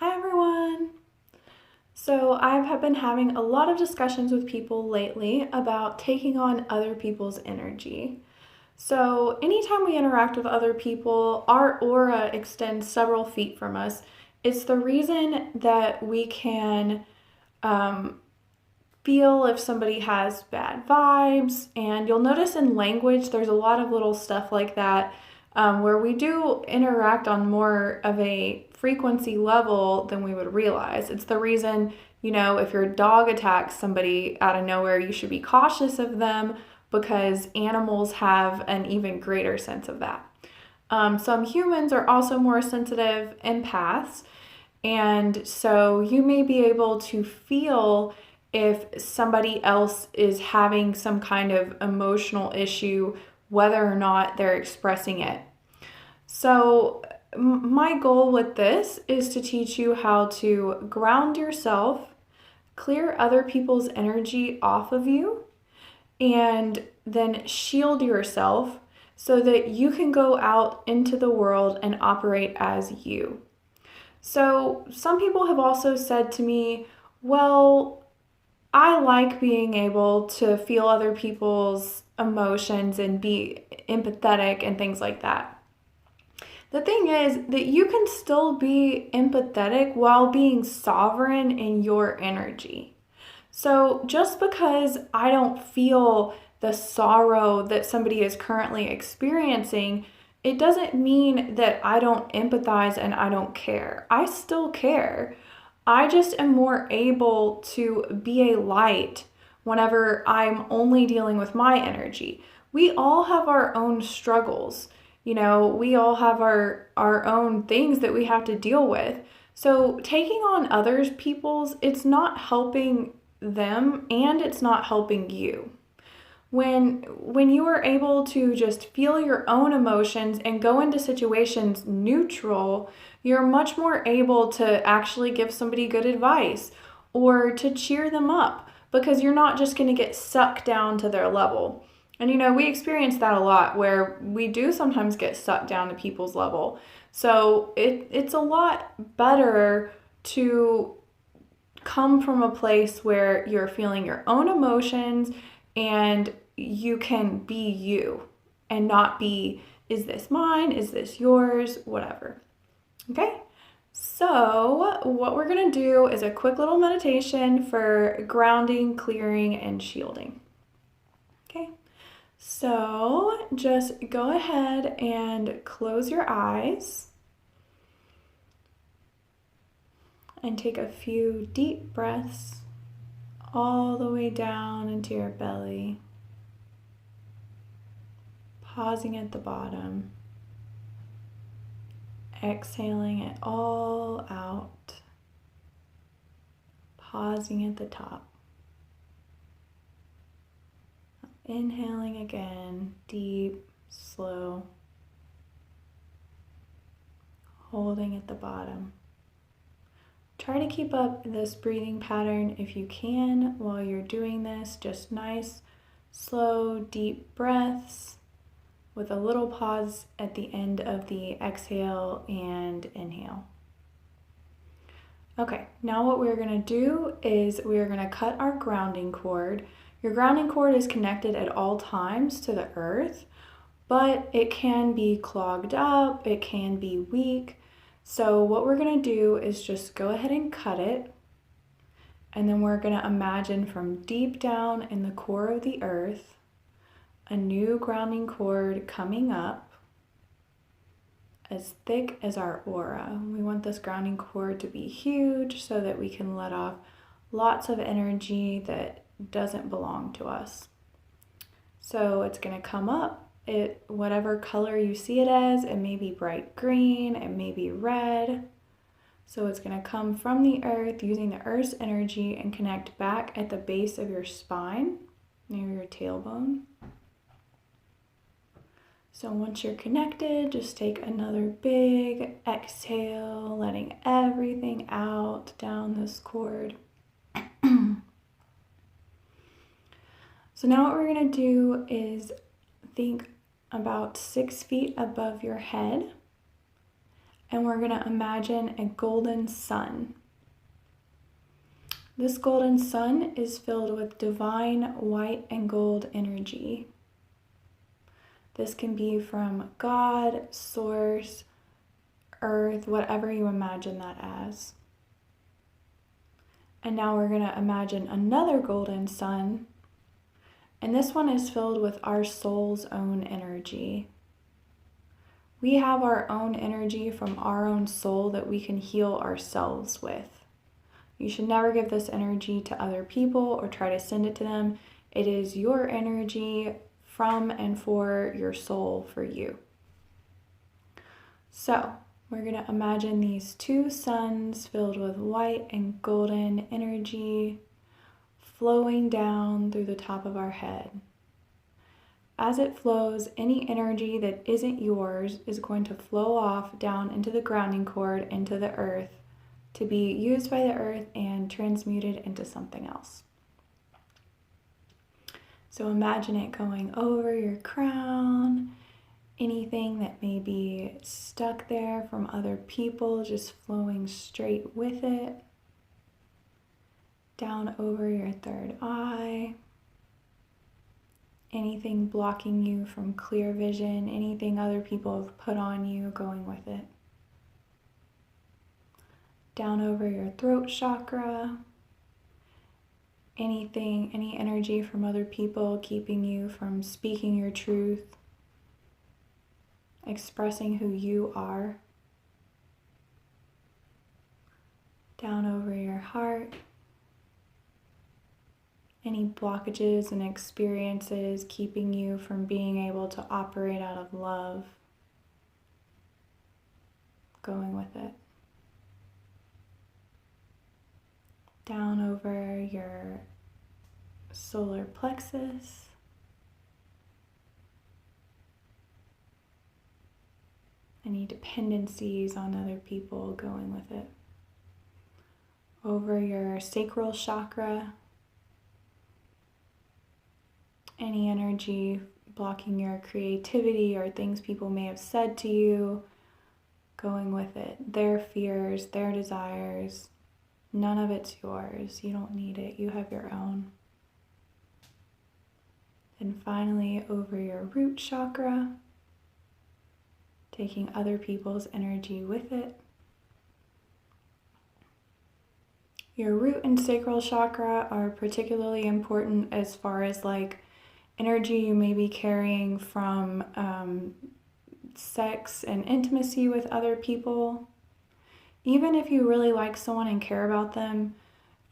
Hi everyone! So I've been having a lot of discussions with people lately about taking on other people's energy. So anytime we interact with other people, our aura extends several feet from us. It's the reason that we can um, feel if somebody has bad vibes. And you'll notice in language, there's a lot of little stuff like that where we do interact on more of a frequency level than we would realize. It's the reason, if your dog attacks somebody out of nowhere, you should be cautious of them because animals have an even greater sense of that. Some humans are also more sensitive empaths, and so you may be able to feel if somebody else is having some kind of emotional issue, whether or not they're expressing it. So, my goal with this is to teach you how to ground yourself, clear other people's energy off of you, and then shield yourself so that you can go out into the world and operate as you. So, some people have also said to me, well, I like being able to feel other people's emotions and be empathetic and things like that. The thing is that you can still be empathetic while being sovereign in your energy. So just because I don't feel the sorrow that somebody is currently experiencing, it doesn't mean that I don't empathize and I don't care. I still care. I just am more able to be a light whenever I'm only dealing with my energy. We all have our own struggles. We all have our own things that we have to deal with. So taking on others people's, it's not helping them and it's not helping you. When you are able to just feel your own emotions and go into situations neutral, you're much more able to actually give somebody good advice or to cheer them up because you're not just going to get sucked down to their level. And we experience that a lot where we do sometimes get sucked down to people's level. So it's a lot better to come from a place where you're feeling your own emotions and you can be you and not be, is this mine? Is this yours? Whatever. Okay? So, what we're going to do is a quick little meditation for grounding, clearing, and shielding. Okay? So, just go ahead and close your eyes and take a few deep breaths all the way down into your belly, pausing at the bottom, exhaling it all out, pausing at the top. Inhaling again, deep, slow, holding at the bottom. Try to keep up this breathing pattern if you can while you're doing this. Just nice, slow, deep breaths with a little pause at the end of the exhale and inhale. Okay, now what we're going to do is we're going to cut our grounding cord. Your grounding cord is connected at all times to the earth, but it can be clogged up, it can be weak. So what we're going to do is just go ahead and cut it, and then we're going to imagine from deep down in the core of the earth, a new grounding cord coming up as thick as our aura. We want this grounding cord to be huge so that we can let off lots of energy that doesn't belong to us. So it's going to come up. Whatever color you see it as, it may be bright green, it may be red. So it's going to come from the earth using the earth's energy and connect back at the base of your spine, near your tailbone. So once you're connected, just take another big exhale, letting everything out down this cord. So now what we're going to do is think about 6 feet above your head. and we're going to imagine a golden sun. This golden sun is filled with divine white and gold energy. This can be from God, Source, Earth, whatever you imagine that as. And now we're going to imagine another golden sun, and this one is filled with our soul's own energy. We have our own energy from our own soul that we can heal ourselves with. You should never give this energy to other people or try to send it to them. It is your energy from and for your soul, for you. So we're going to imagine these two suns filled with white and golden energy flowing down through the top of our head. As it flows, any energy that isn't yours is going to flow off down into the grounding cord, into the earth, to be used by the earth and transmuted into something else. So imagine it going over your crown, anything that may be stuck there from other people just flowing straight with it, down over your third eye, anything blocking you from clear vision, anything other people have put on you going with it. Down over your throat chakra, anything, any energy from other people keeping you from speaking your truth, expressing who you are. Down over your heart, any blockages and experiences keeping you from being able to operate out of love, going with it. Down over your solar plexus, any dependencies on other people, going with it. Over your sacral chakra, any energy blocking your creativity or things people may have said to you, going with it. Their fears, their desires, none of it's yours. You don't need it. You have your own. And finally, over your root chakra, taking other people's energy with it. Your root and sacral chakra are particularly important as far as like energy you may be carrying from sex and intimacy with other people. Even if you really like someone and care about them,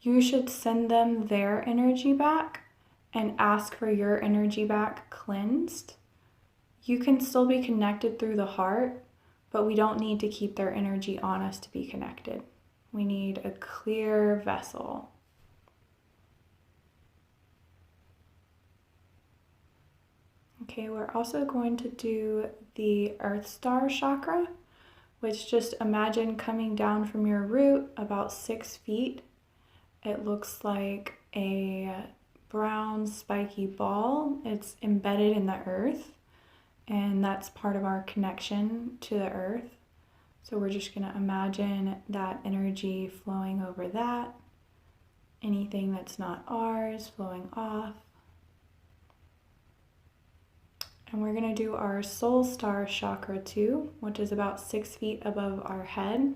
you should send them their energy back and ask for your energy back cleansed. You can still be connected through the heart, but we don't need to keep their energy on us to be connected. We need a clear vessel. Okay, we're also going to do the Earth Star chakra, which just imagine coming down from your root about 6 feet. It looks like a brown spiky ball. It's embedded in the earth, and that's part of our connection to the earth. So we're just going to imagine that energy flowing over that. Anything that's not ours flowing off. And we're going to do our soul star chakra too, which is about 6 feet above our head.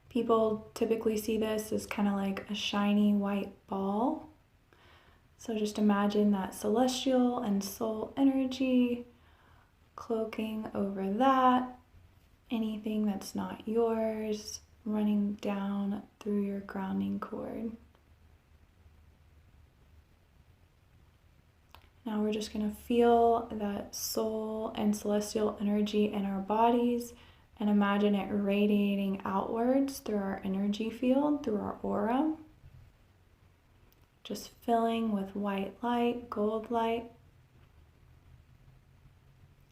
People typically see this as kind of like a shiny white ball. So just imagine that celestial and soul energy cloaking over that. Anything that's not yours running down through your grounding cord. Now we're just going to feel that soul and celestial energy in our bodies and imagine it radiating outwards through our energy field, through our aura. Just filling with white light, gold light,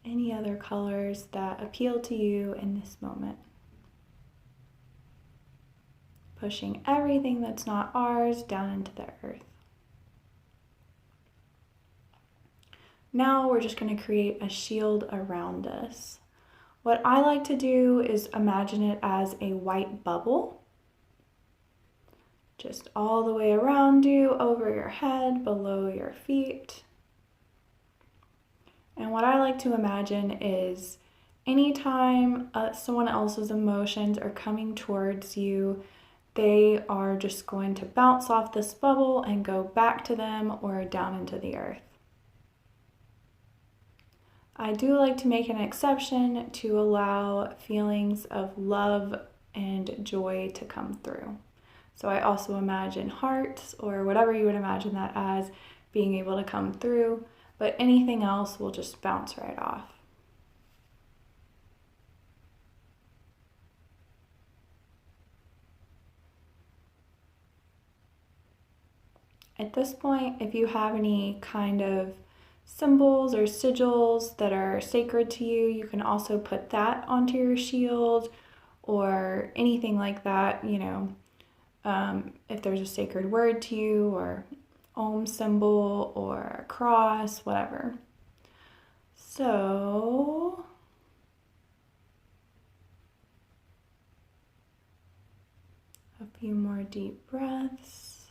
any other colors that appeal to you in this moment. Pushing everything that's not ours down into the earth. Now we're just going to create a shield around us. What I like to do is imagine it as a white bubble, just all the way around you, over your head, below your feet. And what I like to imagine is anytime someone else's emotions are coming towards you, they are just going to bounce off this bubble and go back to them or down into the earth. I do like to make an exception to allow feelings of love and joy to come through. So I also imagine hearts, or whatever you would imagine that as, being able to come through, but anything else will just bounce right off. At this point, if you have any kind of symbols or sigils that are sacred to you, you can also put that onto your shield or anything like that, if there's a sacred word to you, or Om symbol or a cross, whatever. So a few more deep breaths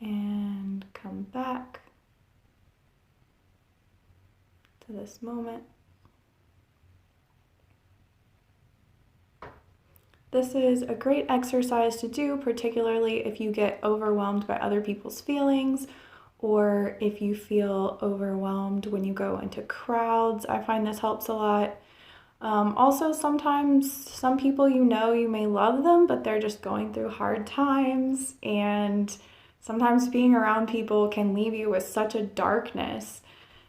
and come back to this moment. This is a great exercise to do, particularly if you get overwhelmed by other people's feelings, or if you feel overwhelmed when you go into crowds. I find this helps a lot. Also, sometimes some people you may love them, but they're just going through hard times, and sometimes being around people can leave you with such a darkness.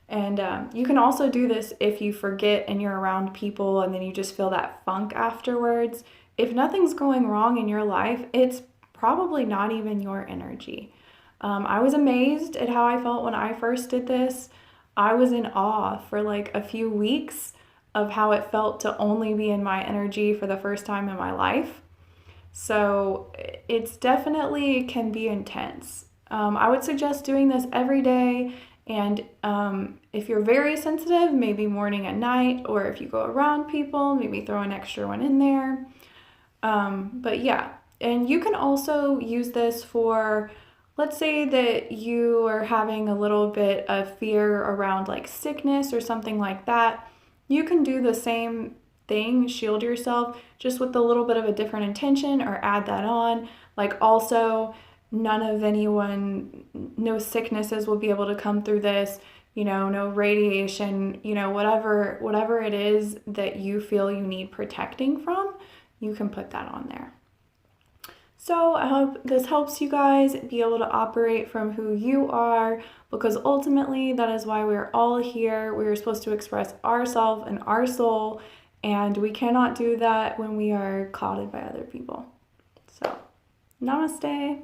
And you can also do this if you forget and you're around people and then you just feel that funk afterwards. If nothing's going wrong in your life, it's probably not even your energy. I was amazed at how I felt when I first did this. I was in awe for like a few weeks of how it felt to only be in my energy for the first time in my life. So it's definitely can be intense. I would suggest doing this every day. And if you're very sensitive, maybe morning and night, or if you go around people, maybe throw an extra one in there. But yeah, and you can also use this for, let's say that you are having a little bit of fear around like sickness or something like that. You can do the same thing, shield yourself, just with a little bit of a different intention, or add that on. Like also, no sicknesses will be able to come through this, no radiation, whatever it is that you feel you need protecting from, you can put that on there. So I hope this helps you guys be able to operate from who you are, because ultimately that is why we're all here. We're supposed to express ourselves and our soul, and we cannot do that when we are clouded by other people. So, namaste.